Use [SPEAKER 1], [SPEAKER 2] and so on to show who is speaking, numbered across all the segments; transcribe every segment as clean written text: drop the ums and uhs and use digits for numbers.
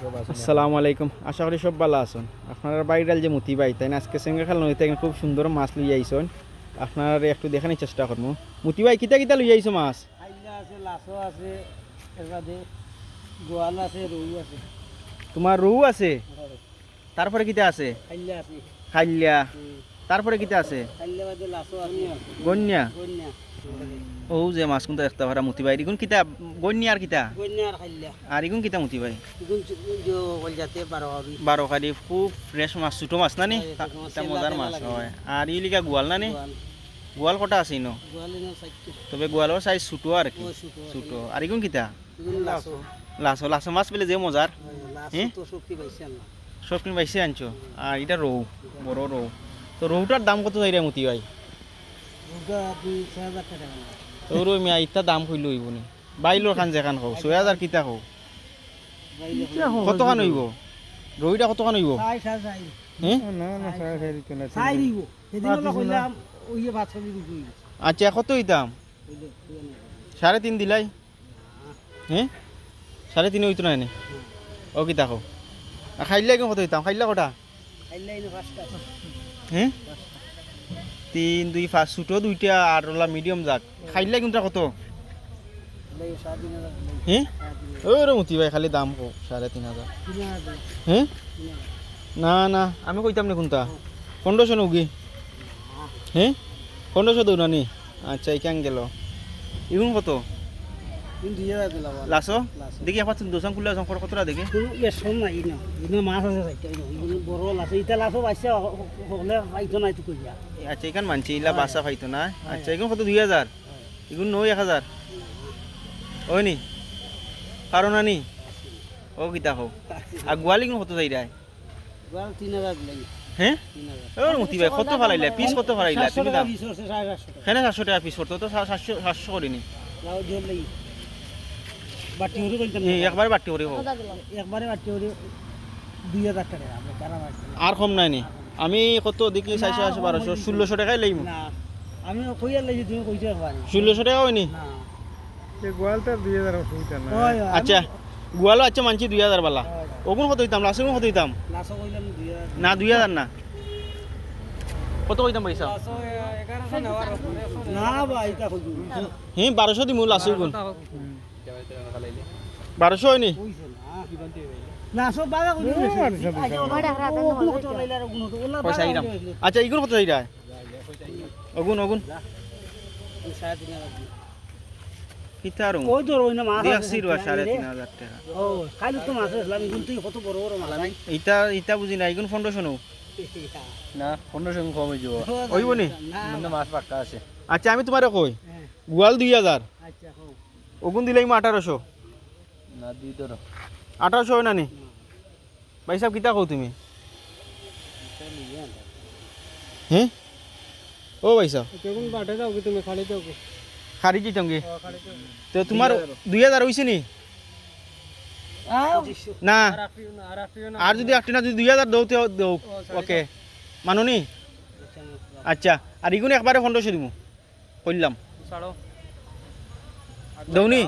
[SPEAKER 1] আসসালামু আলাইকুম, আশা করি সব ভালো আছেন। আপনার বাইরের যে মতি ভাই তাই না আজকে সঙ্গে খেলা নদীতে খুব সুন্দর মাছ লই আইসন। আপনার একটু দেখানোর চেষ্টা করবো। মতি ভাই কিতা কিতা লই আইসো মাছ?
[SPEAKER 2] খাইলা আছে, লাছো আছে, এরবাদে গোয়াল আছে, রৌ আছে।
[SPEAKER 1] তোমার রৌ আছে, তারপরে কিতা আছে?
[SPEAKER 2] খাইলা আছে,
[SPEAKER 1] খাইলিয়া, তারপরে কিতা আছে?
[SPEAKER 2] খাইলা বাদে লাছো আছে,
[SPEAKER 1] গন্যা।
[SPEAKER 2] গন্যা
[SPEAKER 1] ও যে মাছ কোনটা দেখতে পারা মতি ভাই ইগুন কিতা? গন্যা আর কিতা?
[SPEAKER 2] গন্যা আর খাইলা
[SPEAKER 1] আর ইগুন কিতা মতি ভাই?
[SPEAKER 2] এগুন যে কলজাতে 12 হবে।
[SPEAKER 1] 12 কারি খুব ফ্রেশ মাছ, ছোটো মাছ না নি? এটা মজার মাছ হয়। আর ইলিকা গোয়াল না নি? গোয়াল কটা আছে ইনো?
[SPEAKER 2] গোয়ালে না সাইতে
[SPEAKER 1] তবে গোয়ালের সাইজ ছোটো আর কি,
[SPEAKER 2] ও ছোট
[SPEAKER 1] ছোটো। আর ইগুন কিতা?
[SPEAKER 2] এগুন লাছো,
[SPEAKER 1] লাছো, লাছো মাছ পেলে যে মজার।
[SPEAKER 2] লাছো তো শক্তি পাইছে না।
[SPEAKER 1] সব কিনে বাইসে আনছো। আর এটা রৌ, বড় রৌ। তো রৌটার দাম কত চাই রে মতি ভাই?
[SPEAKER 2] ওটা 2-6000 টাকা না।
[SPEAKER 1] তো রৌ মিয়া ইটা দাম কইলো হইব নি? বাইলোর খান যেখান খাও 6000 কিতা খাও? কত খান হইব? রৌটা কত খান হইব?
[SPEAKER 2] সাই সাই
[SPEAKER 1] হ্যাঁ?
[SPEAKER 2] না না সাই দিতে না। সাই দিব। সেদিন হলো কইলাম ওইয়ে বাচ্চা দিবি কই।
[SPEAKER 1] আচ্ছা কত হইতাম? 3.5 দিলাই? হ্যাঁ 3.5 হইতো না নে? ও কিতা খাও? আর খাইলে কত হইতাম? খাইলা কটা?
[SPEAKER 2] খাইলা ইনো 5টা।
[SPEAKER 1] হ্যাঁ 3, 2, 5 ছোটো দুইটা আর ওলা মিডিয়াম যাক। খাইলে কিন্তু কত?
[SPEAKER 2] লাই 7,000
[SPEAKER 1] হ্যাঁ ওরে মতি ভাই খালি দাম কো 3,500। হ্যাঁ না না আমি কইতাম না কোনটা 1500 নৌকি। হ্যাঁ 1500 দৌড়া নি? আচ্ছা ইকান গেল। ইগুন কত?
[SPEAKER 2] ইন 2000 দিলাম।
[SPEAKER 1] লাসো দেখি আবার দোসান খুলে সংকট কতটা দেখে।
[SPEAKER 2] কোনো বেসন নাই না। ইনো মাছ আছে সাইতে ইনো বড় লাছো ইটা লাছো পাইছে হলে পাইতো নাই তো কইয়া।
[SPEAKER 1] আচ্ছা ইকান মানছি ইলা বাসা খাইতো না। আচ্ছা ইগুন কত 2000? ইগুন 9000 ওই নি কারণ আনি ও কিতা হোক। আর গোয়ালি কোন কত চাই রায়?
[SPEAKER 2] গোয়াল 3000 দিলাই।
[SPEAKER 1] হ্যাঁ
[SPEAKER 2] 3000
[SPEAKER 1] ওর মতি ভাই কত ফালাইলা পিস কত ফালাইলা তুমি দাম?
[SPEAKER 2] 750
[SPEAKER 1] হ্যাঁ 700 টাকা পিস করতো তো 700 করিনি।
[SPEAKER 2] লাউ জল লই বাটি হরে কইতাম
[SPEAKER 1] একবারে বাটি করে হোক
[SPEAKER 2] একবারে বাটি হরে 2000 টাকা আমরা কারা মাছ
[SPEAKER 1] আর কম নাই নি। আমি কত দেখি 400 1200 1600 টাকাই লইমু।
[SPEAKER 2] না আমি কইয়া লই তুমি কইছো একবার
[SPEAKER 1] 1600 টাকা হয়নি?
[SPEAKER 2] না
[SPEAKER 3] এই গোয়ালটা 2000 অসুবিধা না।
[SPEAKER 2] ওই
[SPEAKER 1] আচ্ছা গোয়ালো আচ্ছা মানছি 2000 বালা। ওগুন কত হইতাম? লাসুন কত হইতাম?
[SPEAKER 2] লাছো কইলাম 2000
[SPEAKER 1] না 2000 না কত হইতাম পয়সা?
[SPEAKER 2] লাছো 1100 নেওয়ার না ভাই তা কইছো
[SPEAKER 1] হ্যাঁ 1200 দিমু লাসু গুণ 1200 হয়নি?
[SPEAKER 2] কইছো না লাছো বাগা কইছো কত লাইলা গুণ তো ওলা
[SPEAKER 1] পয়সা আইরাম। আচ্ছা ইগুন কত চাই রায়? ওগুন ওগুন
[SPEAKER 2] 3500
[SPEAKER 1] কিতারু
[SPEAKER 2] ওই তো ওই না মাছ
[SPEAKER 1] দেখছি রুয়া 3500 টাকা।
[SPEAKER 2] ও কালি তো মাছ আসলাম কিন্তু কত বড় বড় মাছ নাই
[SPEAKER 1] ইটা ইটা বুঝি না ইগুন 1500 নো
[SPEAKER 3] না 1500 কম হয়ে যাব।
[SPEAKER 1] হইব নি?
[SPEAKER 3] মানে মাছ পাক্কা আছে।
[SPEAKER 1] আচ্ছা আমি তোমারে কই গোয়াল 2000
[SPEAKER 2] আচ্ছা হো
[SPEAKER 1] ওগুন দিলাইমু 1800।
[SPEAKER 3] না দুই ধরো
[SPEAKER 1] 1800 হয় না নি? ভাই সাহেব কিতা কও তুমি? হ্যাঁ ও ভাই সাহেব
[SPEAKER 2] কেমন বাটে যাও কি তুমি খালি যাও
[SPEAKER 1] খারি জিতঙ্গে তো তোমার 2000 হইছে নি? না আর যদি একটা না যদি 2000 দৌতে দৌ ওকে মাননি? আচ্ছা আর ইগুন একবারে 1500 দিমু কইলাম দৌনি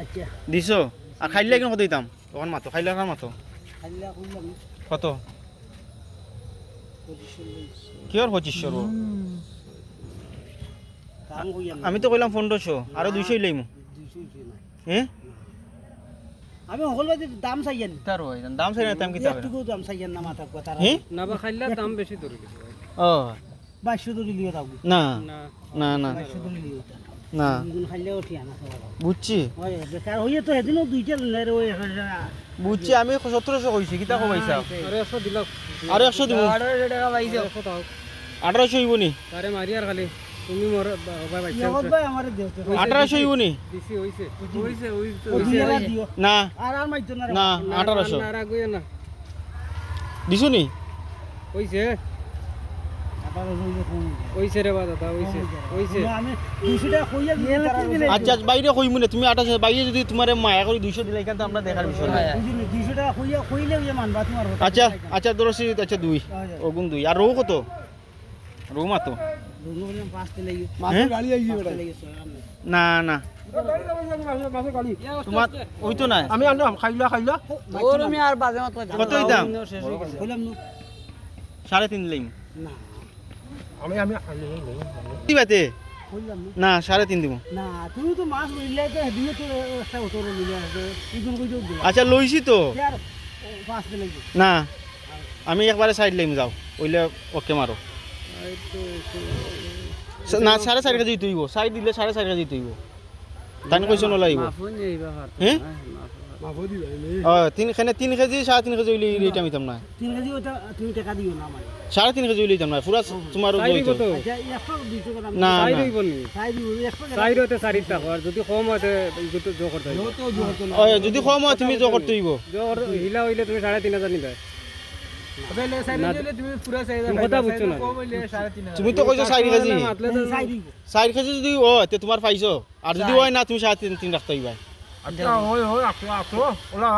[SPEAKER 2] আচ্ছা
[SPEAKER 1] দিছো। আর খাইলে কেন কত দিতাম তখন মাতো খাইলে কার মাতো
[SPEAKER 2] খাইলা কইলাম
[SPEAKER 1] কত?
[SPEAKER 2] 2500
[SPEAKER 1] কিয়র 2500
[SPEAKER 2] কাম কইয়া
[SPEAKER 1] আমি তো কইলাম 1500 আর 200 লইমু।
[SPEAKER 2] 200 না
[SPEAKER 1] হ্যাঁ
[SPEAKER 2] আমি হলবাদি দাম চাইয়েন
[SPEAKER 1] তার হয় দাম চাই না টাইম কিতা
[SPEAKER 2] একটু দাম চাইয়েন না মাথা কথা
[SPEAKER 1] হ্যাঁ
[SPEAKER 2] না বা খাইলা দাম বেশি ধরে গেছে
[SPEAKER 1] ও
[SPEAKER 2] 2200 ধরে লিও দাও
[SPEAKER 1] না না না
[SPEAKER 2] 2200 ধরে লিও
[SPEAKER 1] না
[SPEAKER 2] দুন খাইলে উঠি আনা
[SPEAKER 1] বুঝছি
[SPEAKER 2] ওই বেকার হইয়ে তো এদিনও দুইটা লাই রে ওই
[SPEAKER 1] বুঝছি আমি 1700 কইছি কিতা কো পয়সা
[SPEAKER 2] আরে 100 দিলাম
[SPEAKER 1] আর 100 দিব
[SPEAKER 2] 1800 টাকা পাইছে
[SPEAKER 1] 1800 হইব নি?
[SPEAKER 2] আরে মারি আর খালি তুমি মোর ভাই পাইছে ভাই আমারে দেওতে
[SPEAKER 1] 1800 হইব নি?
[SPEAKER 2] দিছি হইছে হইছে দিও
[SPEAKER 1] না
[SPEAKER 2] আর মাইতো না
[SPEAKER 1] না 1800
[SPEAKER 2] না রাগুই না
[SPEAKER 1] দিছো নি?
[SPEAKER 2] হইছে 1800 হইছে রে দাদা হইছে হইছে আমি 200 টাকা কইয়া দিই
[SPEAKER 1] আচ্ছা বাইরে কইমু না তুমি 2800 বাইরে যদি তোমারে মায়া করে 200 দিলাই কিন্তু আমরা দেখার বিষয় না।
[SPEAKER 2] 200 টাকা কইলে ওই মানবা তোমার
[SPEAKER 1] আচ্ছা আচ্ছা দরছি আচ্ছা 2 ওগুন 2 আর রৌ কত? রৌ মাতো
[SPEAKER 2] দুনো বললাম 5তে লাগি
[SPEAKER 1] হ্যাঁ?
[SPEAKER 2] গাড়ি আই গিয়ে বেটা লাগি
[SPEAKER 1] না না তোমার ওই তো নাই
[SPEAKER 3] আমি আনলাম খাইলা
[SPEAKER 2] ওর আমি আর বাজে মত
[SPEAKER 1] কত দাম?
[SPEAKER 2] বললাম না
[SPEAKER 1] 3.5 লাইম
[SPEAKER 2] না
[SPEAKER 3] আমি
[SPEAKER 1] কি বাতে
[SPEAKER 2] বললাম
[SPEAKER 1] না 3.5 দিব
[SPEAKER 2] না তুমি তো মাছ মিললে তো দিয়ে তো একটা উত্তর মিলে আছে ইগুন কই যোগ দিলা
[SPEAKER 1] আচ্ছা লইছি তো
[SPEAKER 2] यार 5তে লাগি
[SPEAKER 1] না আমি একবারে সাইড লাইম যাও ওইলে ওকে মারো না 4.5 কেজি তুইব সাইড দিলে 4.5 কেজি তুইব তান কইছ নলাইব হ্যাঁ
[SPEAKER 3] মাফো দিবা
[SPEAKER 1] তিন খানে 3 কেজি 3.5 কেজি হইলে এইটা মিতাম না
[SPEAKER 2] 3 কেজি ওটা তুমি টাকা দিও না আমারে
[SPEAKER 1] 3.5 কেজি হইলে দিতাম না পুরা তোমার
[SPEAKER 2] আচ্ছা 100 200 টাকা
[SPEAKER 1] না
[SPEAKER 3] সাইড
[SPEAKER 1] না
[SPEAKER 3] হইব নি
[SPEAKER 2] সাই দিব 100
[SPEAKER 3] সাইড হতে 4 টাকা আর যদি কম হতে ইগো জো করতে হইব
[SPEAKER 2] তো জোর তো
[SPEAKER 1] ওই যদি কম হয় তুমি জো করতে হইব
[SPEAKER 3] জো হিলা হইলে তুমি 3.5 নিবে বেলে সাইড হইলে তুমি পুরা সাইড কথা বুঝছো না কম হইলে 3.5
[SPEAKER 1] তুমি তো কইছো 4 কেজি
[SPEAKER 2] সাই দিব
[SPEAKER 1] 4 কেজি যদি ও তে তোমার পাইছো আর যদি হয় না তুমি 3.5 রাখতে হইবা
[SPEAKER 3] আচ্ছা হয় আকো ওলা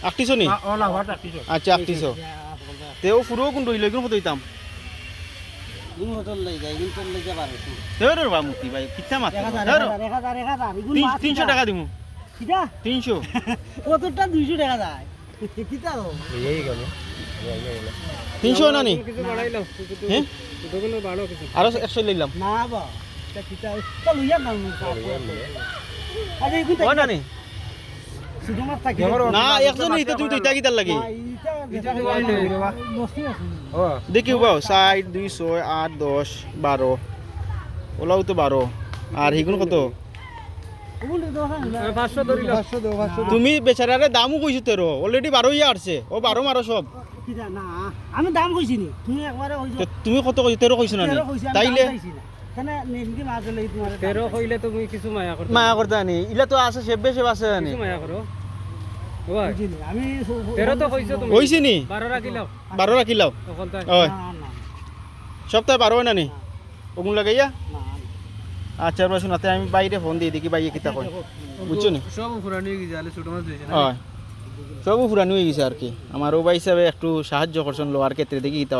[SPEAKER 1] আটটিছো নি
[SPEAKER 3] ওলা ভাত আকিছো
[SPEAKER 1] আচ্ছা আটটিছো তেও পুরো কোন রইল কোন কত হইতাম
[SPEAKER 2] তুমি হোটেল লই যাই কিন্তু লই যা পারে
[SPEAKER 1] তেও রে বা মুক্তি ভাই কিতা মাত
[SPEAKER 2] 1000 ইগুন মাছ
[SPEAKER 1] 300 টাকা দিমু
[SPEAKER 2] কিটা
[SPEAKER 1] 300
[SPEAKER 2] কতটা 200 টাকা যায় কিটা ও
[SPEAKER 3] এই গেল
[SPEAKER 1] 300 না নি
[SPEAKER 3] কিছু বাড়াইলাম
[SPEAKER 1] হ্যাঁ
[SPEAKER 3] দুগুলো বাড়ো কিছু
[SPEAKER 1] আর 100 লইলাম
[SPEAKER 2] না বা এটা কিটা তো লইয়া না আরে ইগুন
[SPEAKER 1] ও না নি
[SPEAKER 2] শুধু মাছ থাকে
[SPEAKER 1] না একজন ইতে তুমি তো ইটা কিতার লাগি
[SPEAKER 2] এটা নষ্ট আছে
[SPEAKER 3] ও
[SPEAKER 1] দেখিও বাও 60 2 6 8 10 12 ওলাও তো 12 আর হিগুন কত
[SPEAKER 2] ওগুলো দোকান
[SPEAKER 3] 500 ধরিলাম 500 দাও 500
[SPEAKER 1] তুমি বেচারারে দামও কইছো তেরো অলরেডি 12 ইয়া আসছে ও 12 মারো সব
[SPEAKER 2] কিটা না আমি দাম কইছি নি তুমি একবারে কইছো
[SPEAKER 1] তো তুমি কত কইছো 13 কইছো না নি?
[SPEAKER 2] 13 কইছি আমি
[SPEAKER 1] তাইলে
[SPEAKER 2] দাম চাইছি না কেন নেমকি মাছ লই তোমার
[SPEAKER 3] 13 কইলে তুমি কিছু মায়া করতে
[SPEAKER 1] মায়া করতে আনি ইলা তো আছে সেবে আছে আনি
[SPEAKER 3] কিছু মায়া করো ওই
[SPEAKER 2] বুঝিনি আমি
[SPEAKER 3] 13 তো কইছো তুমি
[SPEAKER 1] হইছে নি
[SPEAKER 3] 12 রাখিলাও
[SPEAKER 1] 12 রাখিলাও
[SPEAKER 3] সকলটা
[SPEAKER 1] ওই
[SPEAKER 2] না না
[SPEAKER 1] সপ্তাহে 12 না নি ওগুন লাগাইয়া
[SPEAKER 2] না
[SPEAKER 1] আচ্ছা আমরা শোনাতে আমি বাইরে ফোন দিয়ে দেখি বাইরে কিতা কয় বুঝছো নি
[SPEAKER 3] সব পুরানি হয়ে গেছে আলে ছোট মাছ দিয়েছে না
[SPEAKER 1] হয় সবও পুরানি হয়ে গেছে আর কি আমার ও ভাই হিসাবে একটু সাহায্য করছেন লোয়ার ক্ষেত্রে দেখি কিতা হয়